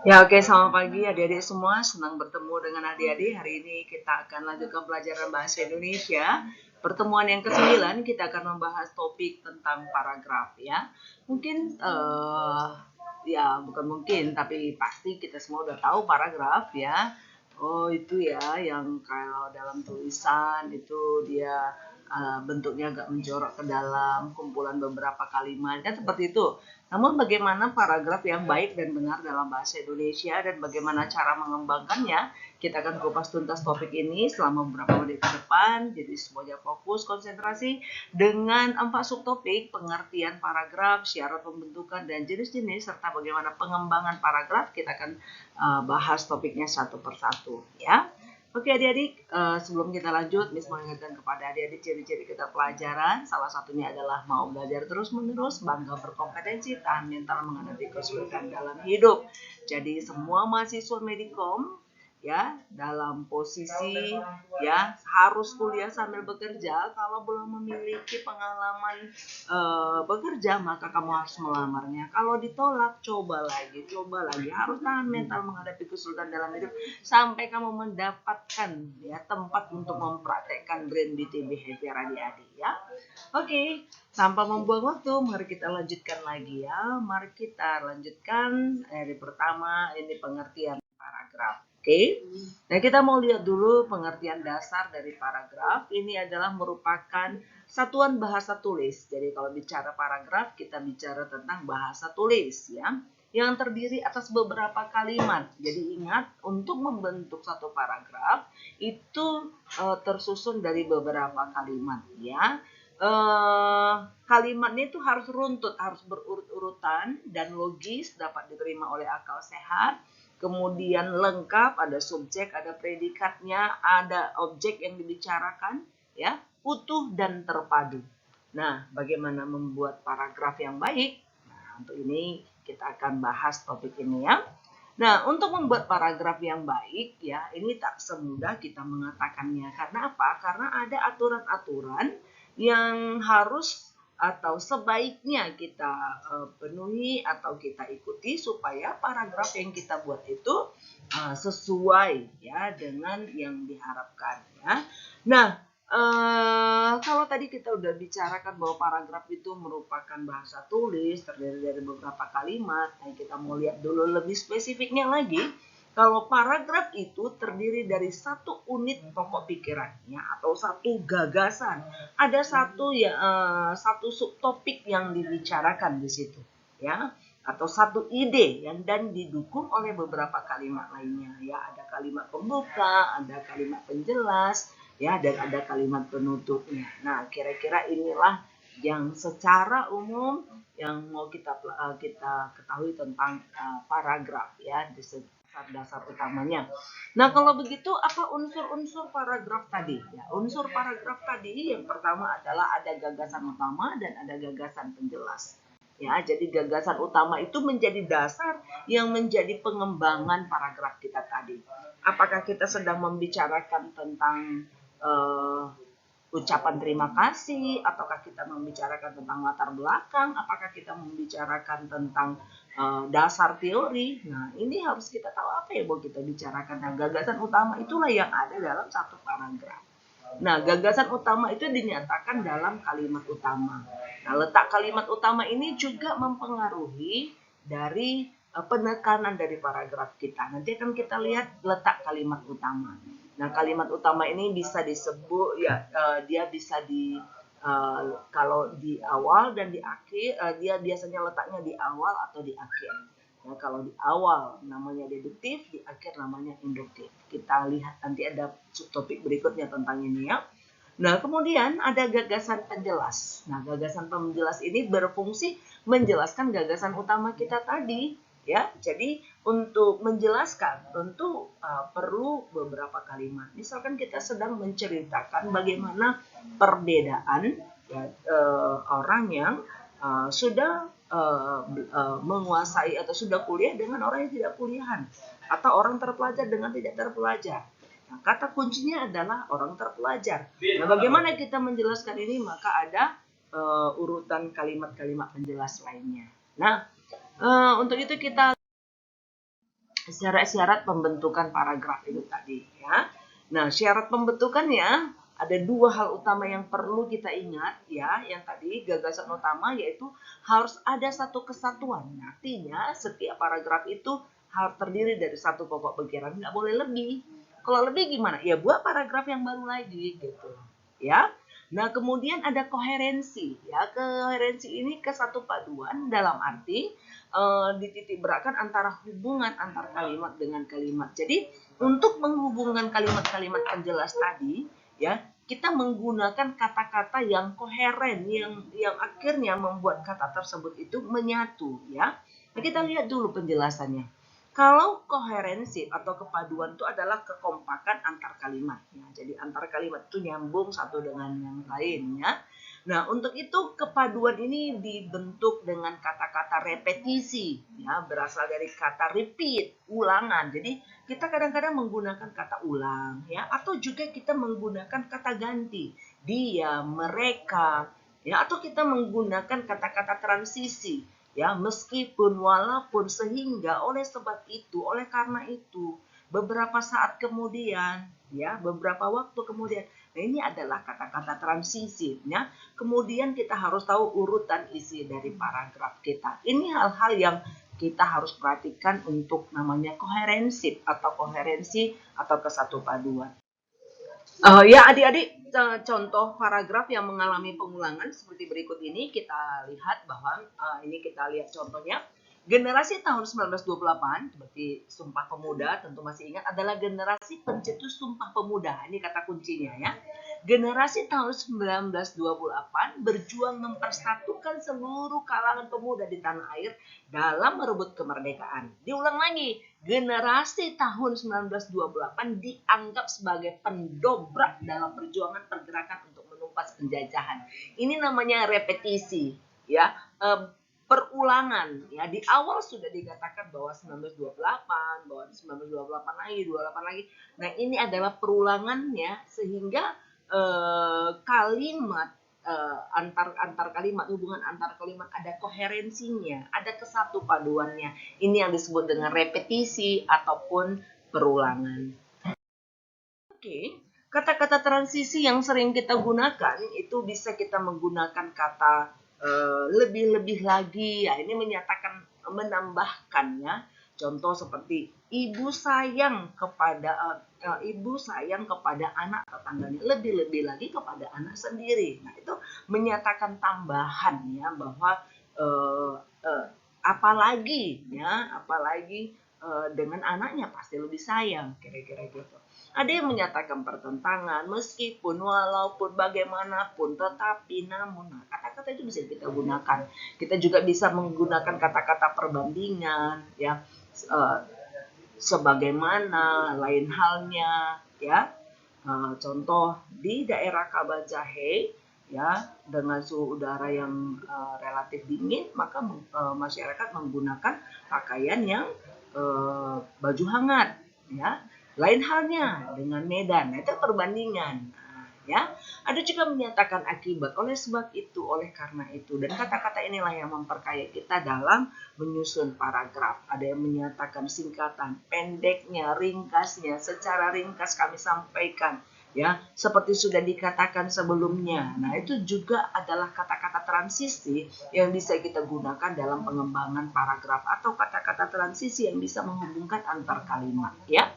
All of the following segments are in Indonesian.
Ya, oke, selamat pagi adik-adik semua. Senang bertemu dengan adik-adik. Hari ini kita akan lanjutkan pelajaran bahasa Indonesia. Pertemuan yang ke-9 kita akan membahas topik tentang paragraf ya. Mungkin ya bukan mungkin tapi pasti kita semua udah tahu paragraf ya. Oh, itu ya yang kalau dalam tulisan itu dia bentuknya agak menjorok ke dalam kumpulan beberapa kalimat kan seperti itu. Namun bagaimana paragraf yang baik dan benar dalam bahasa Indonesia dan bagaimana cara mengembangkannya, kita akan kupas tuntas topik ini selama beberapa menit ke depan. Jadi semuanya fokus, konsentrasi dengan 4 subtopik, pengertian paragraf, syarat pembentukan dan jenis-jenis serta bagaimana pengembangan paragraf. Kita akan bahas topiknya satu persatu ya. Oke adik-adik, sebelum kita lanjut, Miss mengingatkan kepada adik-adik ciri-ciri kita pelajaran. Salah satunya adalah mau belajar terus-menerus, bangga berkompetensi, tahan mental menghadapi kesulitan dalam hidup. Jadi semua mahasiswa Medikom ya dalam posisi ya harus kuliah sambil bekerja. Kalau belum memiliki pengalaman bekerja maka kamu harus melamarnya. Kalau ditolak coba lagi, harus tahan mental menghadapi kesulitan dalam hidup sampai kamu mendapatkan ya tempat untuk mempraktekkan brain beauty behavior adik-adik ya. Oke, tanpa membuang waktu mari kita lanjutkan lagi ya. Mari kita lanjutkan dari pertama ini pengertian paragraf. Oke, nah kita mau lihat dulu pengertian dasar dari paragraf. Ini adalah merupakan satuan bahasa tulis. Jadi kalau bicara paragraf, kita bicara tentang bahasa tulis ya, yang terdiri atas beberapa kalimat. Jadi ingat, untuk membentuk satu paragraf itu tersusun dari beberapa kalimat ya. Kalimatnya itu harus runtut, harus berurut-urutan dan logis, dapat diterima oleh akal sehat. Kemudian lengkap, ada subjek, ada predikatnya, ada objek yang dibicarakan, ya, utuh dan terpadu. Nah, bagaimana membuat paragraf yang baik? Nah, untuk ini kita akan bahas topik ini ya. Nah, untuk membuat paragraf yang baik, ya, ini tak semudah kita mengatakannya. Karena apa? Karena ada aturan-aturan yang harus atau sebaiknya kita penuhi atau kita ikuti supaya paragraf yang kita buat itu sesuai ya dengan yang diharapkan ya. Nah, kalau tadi kita udah bicarakan bahwa paragraf itu merupakan bahasa tulis terdiri dari beberapa kalimat, nah kita mau lihat dulu lebih spesifiknya lagi. Kalau paragraf itu terdiri dari satu unit pokok pikirannya atau satu gagasan, ada satu subtopik yang dibicarakan di situ, ya, atau satu ide yang dan didukung oleh beberapa kalimat lainnya, ya, ada kalimat pembuka, ada kalimat penjelas, ya, dan ada kalimat penutupnya. Nah, kira-kira inilah yang secara umum yang mau kita ketahui tentang paragraf, ya, dasar utamanya. Nah, kalau begitu apa unsur-unsur paragraf tadi? Ya, unsur paragraf tadi yang pertama adalah ada gagasan utama dan ada gagasan penjelas. Ya, jadi gagasan utama itu menjadi dasar yang menjadi pengembangan paragraf kita tadi. Apakah kita sedang membicarakan tentang ucapan terima kasih, ataukah kita membicarakan tentang latar belakang, apakah kita membicarakan tentang dasar teori. Nah, ini harus kita tahu apa yang mau kita bicarakan. Nah, gagasan utama itulah yang ada dalam satu paragraf. Nah, gagasan utama itu dinyatakan dalam kalimat utama. Nah, letak kalimat utama ini juga mempengaruhi dari penekanan dari paragraf kita. Nanti akan kita lihat letak kalimat utama. Nah, kalimat utama ini bisa disebut ya dia bisa kalau di awal dan di akhir, dia biasanya letaknya di awal atau di akhir. Ya, kalau di awal namanya deduktif, di akhir namanya induktif. Kita lihat nanti ada subtopik berikutnya tentang ini ya. Nah, kemudian ada gagasan penjelas. Nah, gagasan penjelas ini berfungsi menjelaskan gagasan utama kita tadi. Ya, jadi untuk menjelaskan tentu perlu beberapa kalimat. Misalkan kita sedang menceritakan bagaimana perbedaan ya, orang yang sudah menguasai atau sudah kuliah dengan orang yang tidak kuliahan, atau orang terpelajar dengan tidak terpelajar. Nah, kata kuncinya adalah orang terpelajar. Nah, bagaimana kita menjelaskan ini? Maka ada urutan kalimat-kalimat penjelas lainnya. Nah, Untuk itu kita syarat-syarat pembentukan paragraf itu tadi ya. Nah, syarat pembentukannya ada dua hal utama yang perlu kita ingat ya. Yang tadi gagasan utama yaitu harus ada satu kesatuan. Artinya setiap paragraf itu harus terdiri dari satu pokok pikiran, nggak boleh lebih. Kalau lebih gimana? Ya buat paragraf yang baru lagi gitu ya. Nah, kemudian ada koherensi ya. Koherensi ini kesatu paduan dalam arti dititik beratkan antara hubungan antar kalimat dengan kalimat. Jadi untuk menghubungkan kalimat-kalimat penjelas tadi, ya kita menggunakan kata-kata yang koheren, yang akhirnya membuat kata tersebut itu menyatu, ya. Nah, kita lihat dulu penjelasannya. Kalau koherensi atau kepaduan itu adalah kekompakan antar kalimat, ya. Jadi antar kalimat itu nyambung satu dengan yang lainnya. Nah, untuk itu kepaduan ini dibentuk dengan kata-kata repetisi, ya, berasal dari kata repeat, ulangan. Jadi kita kadang-kadang menggunakan kata ulang, ya, atau juga kita menggunakan kata ganti, dia, mereka, ya, atau kita menggunakan kata-kata transisi, ya, meskipun, walaupun, sehingga, oleh sebab itu, oleh karena itu, beberapa saat kemudian, ya, beberapa waktu kemudian. Nah, ini adalah kata-kata transisi, ya. Kemudian kita harus tahu urutan isi dari paragraf kita. Ini hal-hal yang kita harus perhatikan untuk namanya koherensi atau kesatu paduan. Ya adik-adik, contoh paragraf yang mengalami pengulangan seperti berikut ini kita lihat bahwa ini kita lihat contohnya. Generasi tahun 1928, seperti Sumpah Pemuda, tentu masih ingat, adalah generasi pencetus Sumpah Pemuda. Ini kata kuncinya ya. Generasi tahun 1928 berjuang mempersatukan seluruh kalangan pemuda di tanah air dalam merebut kemerdekaan. Diulang lagi, generasi tahun 1928 dianggap sebagai pendobrak dalam perjuangan pergerakan untuk menumpas penjajahan. Ini namanya repetisi, ya. Perulangan ya, di awal sudah dikatakan bahwa 1928, bahwa 1928 lagi, 28 lagi. Nah, ini adalah perulangannya sehingga kalimat antar kalimat, hubungan antar kalimat ada koherensinya, ada kesatu paduannya. Ini yang disebut dengan repetisi ataupun perulangan. Oke, kata-kata transisi yang sering kita gunakan itu bisa kita menggunakan kata lebih-lebih lagi, ya ini menyatakan, menambahkan ya. Contoh seperti ibu sayang kepada anak tetangganya, lebih-lebih lagi kepada anak sendiri. Nah, itu menyatakan tambahan ya, bahwa apalagi dengan anaknya pasti lebih sayang, kira-kira gitu. Ada yang menyatakan pertentangan, meskipun, walaupun, bagaimanapun, tetapi, namun. Nah, kata-kata itu bisa kita gunakan. Kita juga bisa menggunakan kata-kata perbandingan, ya, sebagaimana, lain halnya, ya. Contoh di daerah Kabajahe, ya, dengan suhu udara yang relatif dingin, maka masyarakat menggunakan pakaian yang baju hangat, ya. Lain halnya dengan Medan, itu perbandingan. Nah, ya, ada juga menyatakan akibat, oleh sebab itu, oleh karena itu, dan kata-kata inilah yang memperkaya kita dalam menyusun paragraf. Ada yang menyatakan singkatan, pendeknya, ringkasnya, secara ringkas kami sampaikan, ya, seperti sudah dikatakan sebelumnya. Nah, itu juga adalah kata-kata transisi yang bisa kita gunakan dalam pengembangan paragraf, atau kata-kata transisi yang bisa menghubungkan antar kalimat, ya.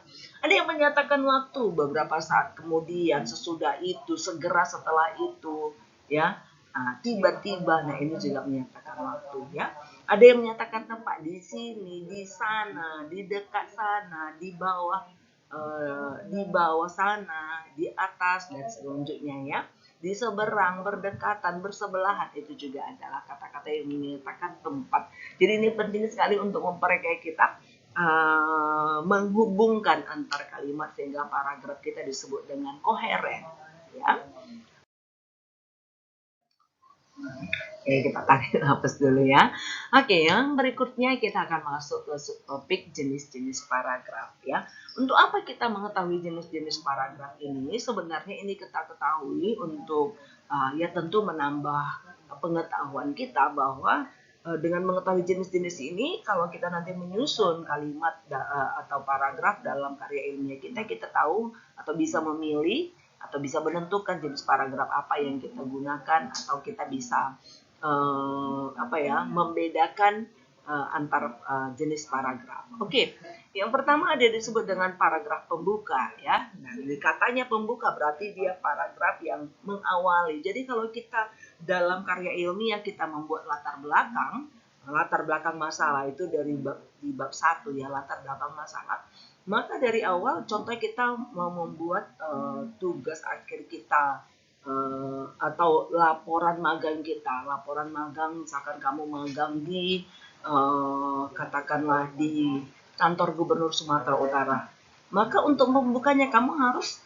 Ada yang menyatakan waktu, beberapa saat kemudian, sesudah itu, segera setelah itu, ya. Nah, tiba-tiba, nah ini juga menyatakan waktu, ya. Ada yang menyatakan tempat, di sini, di sana, di dekat sana, di bawah sana, di atas, dan selanjutnya, ya. Di seberang, berdekatan, bersebelahan, itu juga adalah kata-kata yang menyatakan tempat. Jadi ini penting sekali untuk memperkaya kita, menghubungkan antar kalimat sehingga paragraf kita disebut dengan koheren, ya. Oke, kita tarik nafas dulu ya. Oke, yang berikutnya kita akan masuk ke subtopik jenis-jenis paragraf ya. Untuk apa kita mengetahui jenis-jenis paragraf ini? Sebenarnya ini kita ketahui untuk ya tentu menambah pengetahuan kita bahwa dengan mengetahui jenis-jenis ini, kalau kita nanti menyusun kalimat atau paragraf dalam karya ilmiah kita, kita tahu atau bisa memilih atau bisa menentukan jenis paragraf apa yang kita gunakan, atau kita bisa membedakan antar jenis paragraf. Oke, yang pertama ada disebut dengan paragraf pembuka ya. Nah, ini katanya pembuka berarti dia paragraf yang mengawali. Jadi kalau kita dalam karya ilmiah kita membuat latar belakang masalah itu di bab 1 ya, latar belakang masalah. Maka dari awal contohnya kita mau membuat tugas akhir kita atau laporan magang kita. Laporan magang misalkan kamu magang di katakanlah di kantor Gubernur Sumatera Utara. Maka untuk membukanya kamu harus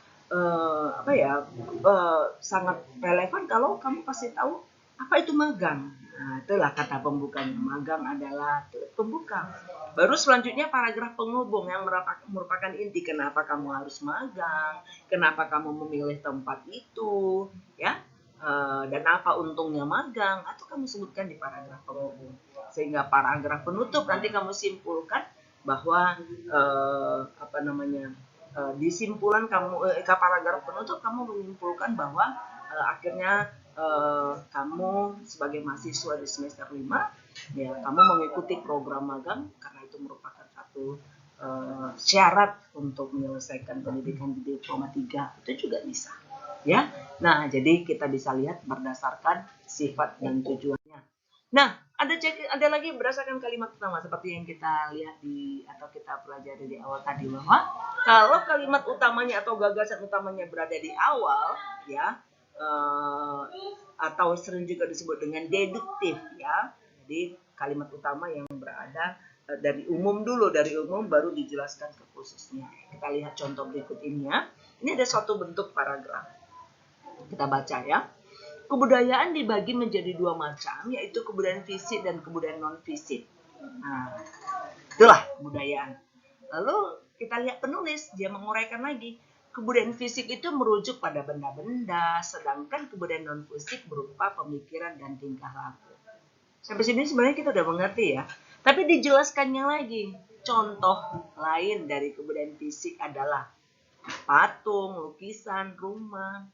sangat relevan kalau kamu kasih tahu apa itu magang. Nah, itulah kata pembukanya. Magang adalah pembuka. Baru selanjutnya paragraf penghubung yang merupakan inti kenapa kamu harus magang, kenapa kamu memilih tempat itu, ya, dan apa untungnya magang, atau kamu sebutkan di paragraf penghubung. Sehingga paragraf penutup nanti kamu simpulkan bahwa di simpulan paragraf penutup kamu menyimpulkan bahwa akhirnya kamu sebagai mahasiswa di semester 5 ya, kamu mengikuti program magang karena itu merupakan satu syarat untuk menyelesaikan pendidikan di diploma 3, itu juga bisa ya. Nah, jadi kita bisa lihat berdasarkan sifat dan tujuannya. Nah, ada lagi berdasarkan kalimat utama seperti yang kita lihat atau kita pelajari di awal tadi, bahwa kalau kalimat utamanya atau gagasan utamanya berada di awal ya, atau sering juga disebut dengan deduktif ya. Jadi kalimat utama yang berada dari umum baru dijelaskan ke khususnya. Kita lihat contoh berikut ini ya. Ini ada suatu bentuk paragraf. Kita baca ya. Kebudayaan dibagi menjadi 2 macam, yaitu kebudayaan fisik dan kebudayaan non-fisik. Nah, itulah kebudayaan. Lalu kita lihat penulis, dia menguraikan lagi. Kebudayaan fisik itu merujuk pada benda-benda, sedangkan kebudayaan non-fisik berupa pemikiran dan tingkah laku. Sampai sini sebenarnya kita udah mengerti ya. Tapi dijelaskannya lagi. Contoh lain dari kebudayaan fisik adalah patung, lukisan, rumah.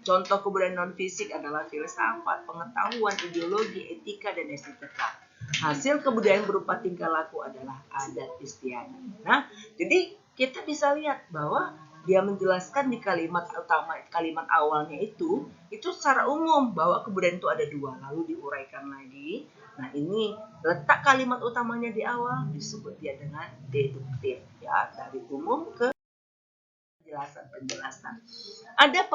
Contoh kebudayaan non-fisik adalah filsafat, pengetahuan, ideologi, etika, dan estetika. Hasil kebudayaan berupa tingkah laku adalah adat istiadat. Nah, jadi kita bisa lihat bahwa dia menjelaskan di kalimat awalnya itu secara umum bahwa kebudayaan itu ada 2, lalu diuraikan lagi. Nah, ini letak kalimat utamanya di awal, disebut dia dengan deduktif ya, dari umum ke penjelasan. Ada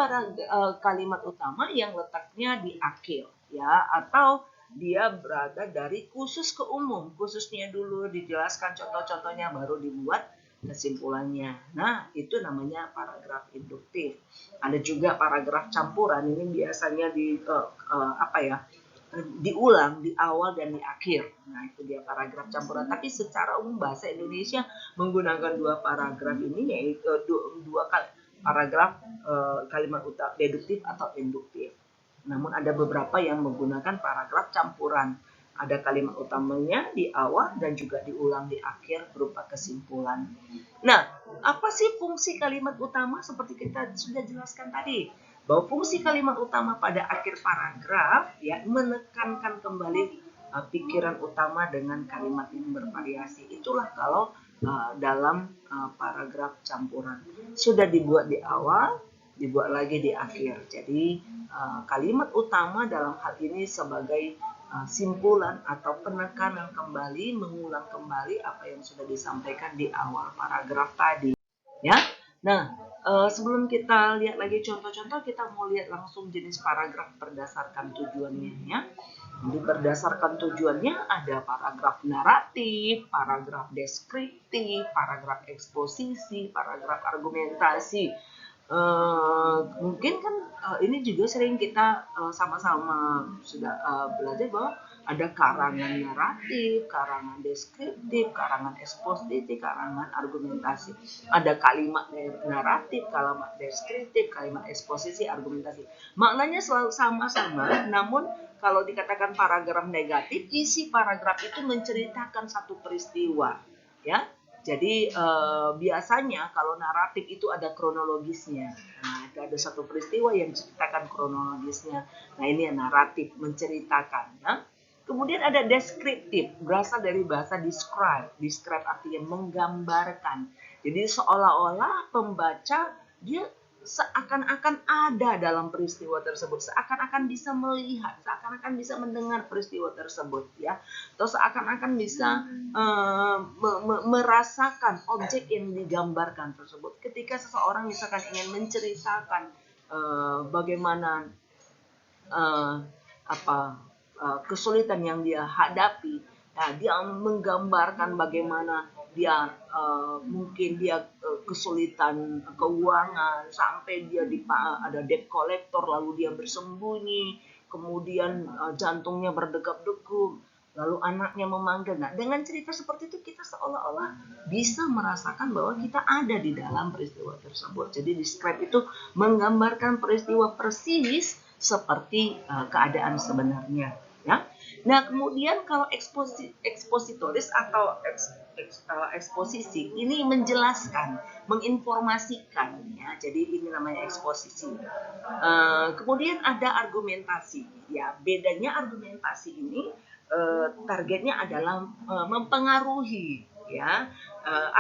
kalimat utama yang letaknya di akhir ya, atau dia berada dari khusus ke umum. Khususnya dulu dijelaskan contoh-contohnya, baru dibuat kesimpulannya. Nah, itu namanya paragraf induktif. Ada juga paragraf campuran. Ini biasanya diulang di awal dan di akhir. Nah, itu dia paragraf campuran. Tapi secara umum bahasa Indonesia menggunakan 2 paragraf ini, yaitu dua paragraf kalimat deduktif atau induktif. Namun ada beberapa yang menggunakan paragraf campuran. Ada kalimat utamanya di awal dan juga diulang di akhir berupa kesimpulan. Nah, apa sih fungsi kalimat utama? Seperti kita sudah jelaskan tadi, bahwa fungsi kalimat utama pada akhir paragraf ya menekankan kembali pikiran utama dengan kalimat yang bervariasi. Itulah kalau dalam paragraf campuran. Sudah dibuat di awal, dibuat lagi di akhir. Jadi kalimat utama dalam hal ini sebagai simpulan atau penekanan kembali, mengulang kembali apa yang sudah disampaikan di awal paragraf tadi. Ya. Nah, sebelum kita lihat lagi contoh-contoh, kita mau lihat langsung jenis paragraf berdasarkan tujuannya ya. Jadi berdasarkan tujuannya ada paragraf naratif, paragraf deskriptif, paragraf eksposisi, paragraf argumentasi. Mungkin kan ini juga sering kita sama-sama sudah belajar bahwa ada karangan naratif, karangan deskriptif, karangan ekspositif, karangan argumentasi. Ada kalimat naratif, kalimat deskriptif, kalimat eksposisi, argumentasi. Maknanya selalu sama-sama, namun kalau dikatakan paragraf negatif, isi paragraf itu menceritakan satu peristiwa, ya. Jadi biasanya kalau naratif itu ada kronologisnya. Nah, itu ada satu peristiwa yang menceritakan kronologisnya. Nah, ini yang naratif, menceritakan. Ya. Kemudian ada deskriptif, berasal dari bahasa describe. Describe artinya menggambarkan. Jadi seolah-olah pembaca dia seakan-akan ada dalam peristiwa tersebut, seakan-akan bisa melihat, seakan-akan bisa mendengar peristiwa tersebut, ya, atau seakan-akan bisa merasakan objek yang digambarkan tersebut. Ketika seseorang misalkan ingin menceritakan bagaimana kesulitan yang dia hadapi, nah, dia menggambarkan bagaimana dia mungkin dia kesulitan keuangan sampai dia ada debt collector, lalu dia bersembunyi, kemudian jantungnya berdegup-degup, lalu anaknya memanggil. Nah, dengan cerita seperti itu kita seolah-olah bisa merasakan bahwa kita ada di dalam peristiwa tersebut. Jadi describe itu menggambarkan peristiwa persis seperti keadaan sebenarnya, ya. Nah, kemudian kalau ekspositoris atau eksposisi ini menjelaskan, menginformasikan, ya. Jadi ini namanya eksposisi. Kemudian ada argumentasi, ya. Bedanya argumentasi ini targetnya adalah mempengaruhi, ya,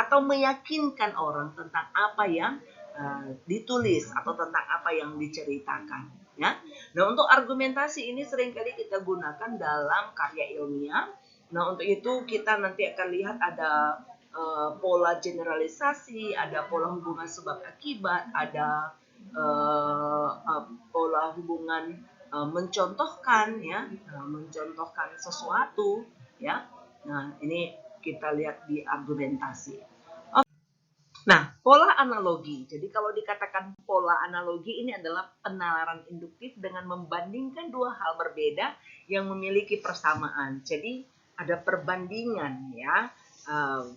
atau meyakinkan orang tentang apa yang ditulis atau tentang apa yang diceritakan, ya. Nah, untuk argumentasi ini seringkali kita gunakan dalam karya ilmiah. Nah, untuk itu kita nanti akan lihat ada pola generalisasi, ada pola hubungan sebab akibat, ada pola hubungan mencontohkan, ya, mencontohkan sesuatu, ya. Nah, ini kita lihat di argumentasi. Nah, pola analogi. Jadi kalau dikatakan pola analogi ini adalah penalaran induktif dengan membandingkan dua hal berbeda yang memiliki persamaan. Jadi ada perbandingan, ya.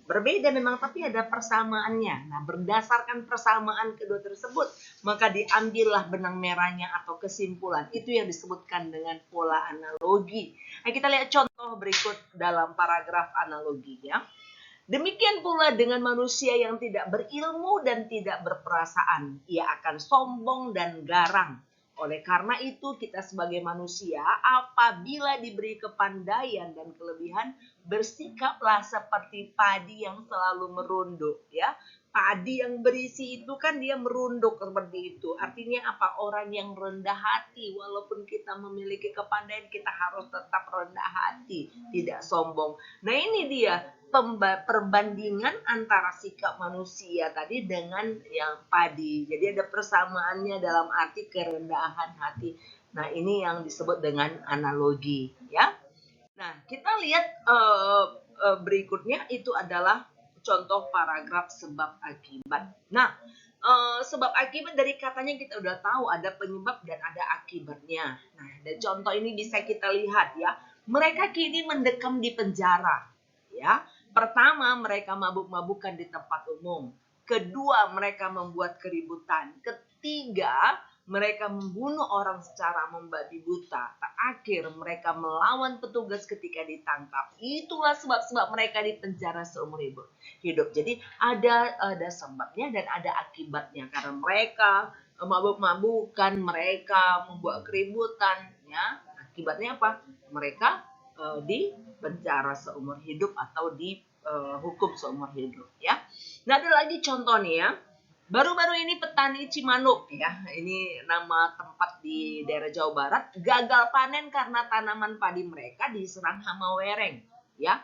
Berbeda memang tapi ada persamaannya. Nah, berdasarkan persamaan kedua tersebut, maka diambillah benang merahnya atau kesimpulan. Itu yang disebutkan dengan pola analogi. Nah, kita lihat contoh berikut dalam paragraf analogi, ya. Demikian pula dengan manusia yang tidak berilmu dan tidak berperasaan. Ia akan sombong dan garang. Oleh karena itu kita sebagai manusia apabila diberi kepandaian dan kelebihan, bersikaplah seperti padi yang selalu merunduk, ya. Padi yang berisi itu kan dia merunduk seperti itu. Artinya apa? Orang yang rendah hati. Walaupun kita memiliki kepandaian, kita harus tetap rendah hati, tidak sombong. Nah, ini dia perbandingan antara sikap manusia tadi dengan yang padi. Jadi ada persamaannya dalam arti kerendahan hati. Nah, ini yang disebut dengan analogi, ya. Nah, kita lihat berikutnya itu adalah contoh paragraf sebab akibat. Nah, sebab akibat dari katanya kita udah tahu ada penyebab dan ada akibatnya. Nah, dan contoh ini bisa kita lihat, ya. Mereka kini mendekam di penjara, ya. Pertama, mereka mabuk-mabukan di tempat umum. Kedua, mereka membuat keributan. Ketiga, mereka membunuh orang secara membabi buta. Terakhir, mereka melawan petugas ketika ditangkap. Itulah sebab-sebab mereka di penjara seumur hidup. Jadi ada sebabnya dan ada akibatnya. Karena mereka mabuk-mabukan, mereka membuat keributan, ya. Akibatnya apa? Mereka di penjara seumur hidup atau dihukum seumur hidup, ya. Nah, ada lagi contoh nih, ya. Baru-baru ini petani Cimanuk, ya, ini nama tempat di daerah Jawa Barat, gagal panen karena tanaman padi mereka diserang hama wereng, ya.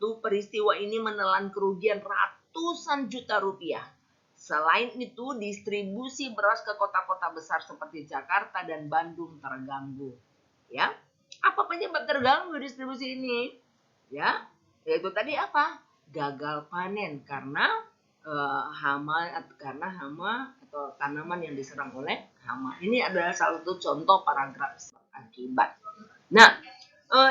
Peristiwa ini menelan kerugian ratusan juta rupiah. Selain itu, distribusi beras ke kota-kota besar seperti Jakarta dan Bandung terganggu, ya. Apa penyebab terganggu distribusi ini? Ya, yaitu tadi apa? Gagal panen karena hama atau tanaman yang diserang oleh hama. Ini adalah salah satu contoh paragraf akibat. Nah,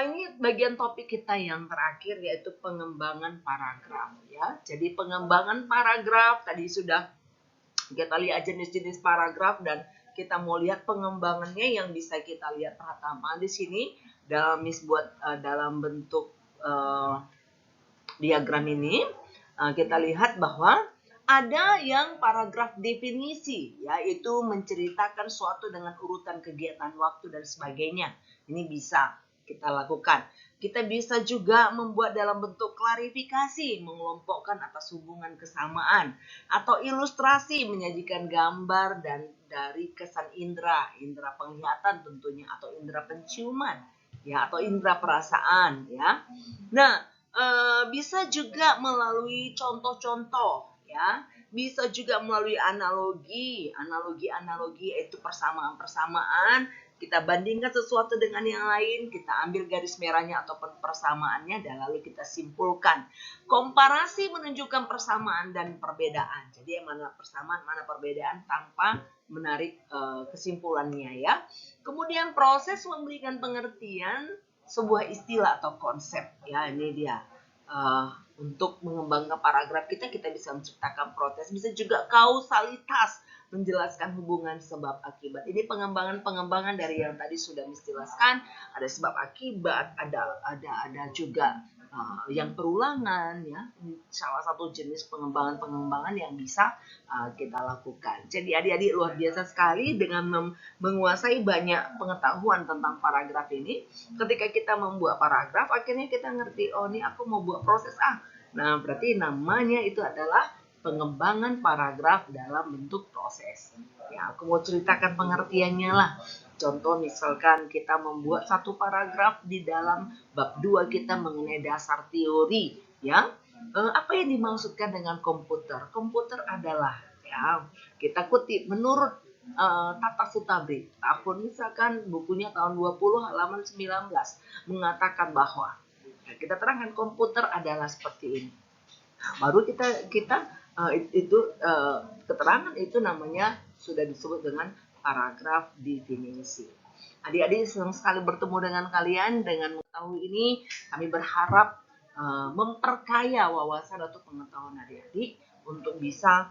ini bagian topik kita yang terakhir yaitu pengembangan paragraf, ya. Jadi pengembangan paragraf tadi sudah kita lihat jenis-jenis paragraf dan kita mau lihat pengembangannya yang bisa kita lihat pertama di sini dalam bentuk diagram ini, kita lihat bahwa ada yang paragraf definisi, yaitu menceritakan suatu dengan urutan kegiatan waktu dan sebagainya. Ini bisa kita lakukan. Kita bisa juga membuat dalam bentuk klarifikasi, mengelompokkan atas hubungan kesamaan, atau ilustrasi, menyajikan gambar dan dari kesan indera penglihatan tentunya, atau indera penciuman, atau indera perasaan, Nah, bisa juga melalui contoh-contoh, bisa juga melalui analogi yaitu persamaan-persamaan. Kita bandingkan sesuatu dengan yang lain, kita ambil garis merahnya ataupun persamaannya, dan lalu kita simpulkan. Komparasi menunjukkan persamaan dan perbedaan. Jadi mana persamaan, mana perbedaan tanpa menarik kesimpulannya, Kemudian proses memberikan pengertian sebuah istilah atau konsep, ini dia. Untuk mengembangkan paragraf kita bisa menciptakan proses, bisa juga kausalitas, menjelaskan hubungan sebab akibat. Ini pengembangan dari yang tadi sudah dijelaskan, ada sebab akibat, ada juga yang perulangan, salah satu jenis pengembangan yang bisa kita lakukan. Jadi adik-adik luar biasa sekali dengan menguasai banyak pengetahuan tentang paragraf ini. Ketika kita membuat paragraf, akhirnya kita ngerti, oh ini aku mau buat proses Nah, berarti namanya itu adalah pengembangan paragraf dalam bentuk proses. Aku mau ceritakan pengertiannya lah. Contoh misalkan kita membuat satu paragraf di dalam bab 2 kita mengenai dasar teori, apa yang dimaksudkan dengan komputer? Komputer adalah, kita kutip menurut Tata Sutabri, misalkan bukunya tahun 20 halaman 19 mengatakan bahwa kita terangkan komputer adalah seperti ini. Baru kita keterangan itu namanya sudah disebut dengan paragraf definisi. Adik-adik senang sekali bertemu dengan kalian. Dengan mengetahui ini, kami berharap memperkaya wawasan atau pengetahuan adik-adik untuk bisa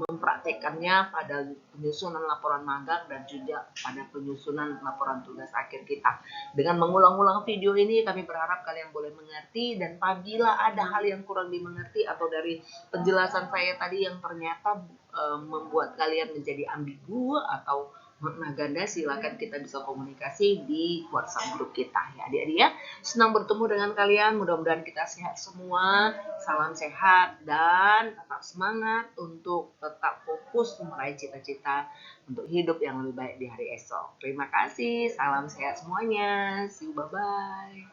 mempraktekannya pada penyusunan laporan magang dan juga pada penyusunan laporan tugas akhir kita. Dengan mengulang-ulang video ini, kami berharap kalian boleh mengerti, dan apabila ada hal yang kurang dimengerti atau dari penjelasan saya tadi yang ternyata membuat kalian menjadi ambigu atau makna ganda, silakan kita bisa komunikasi di WhatsApp grup kita, adik-adik. Senang bertemu dengan kalian, mudah-mudahan kita sehat semua. Salam sehat dan tetap semangat untuk tetap fokus meraih cita-cita untuk hidup yang lebih baik di hari esok. Terima kasih, salam sehat semuanya. See you, bye-bye.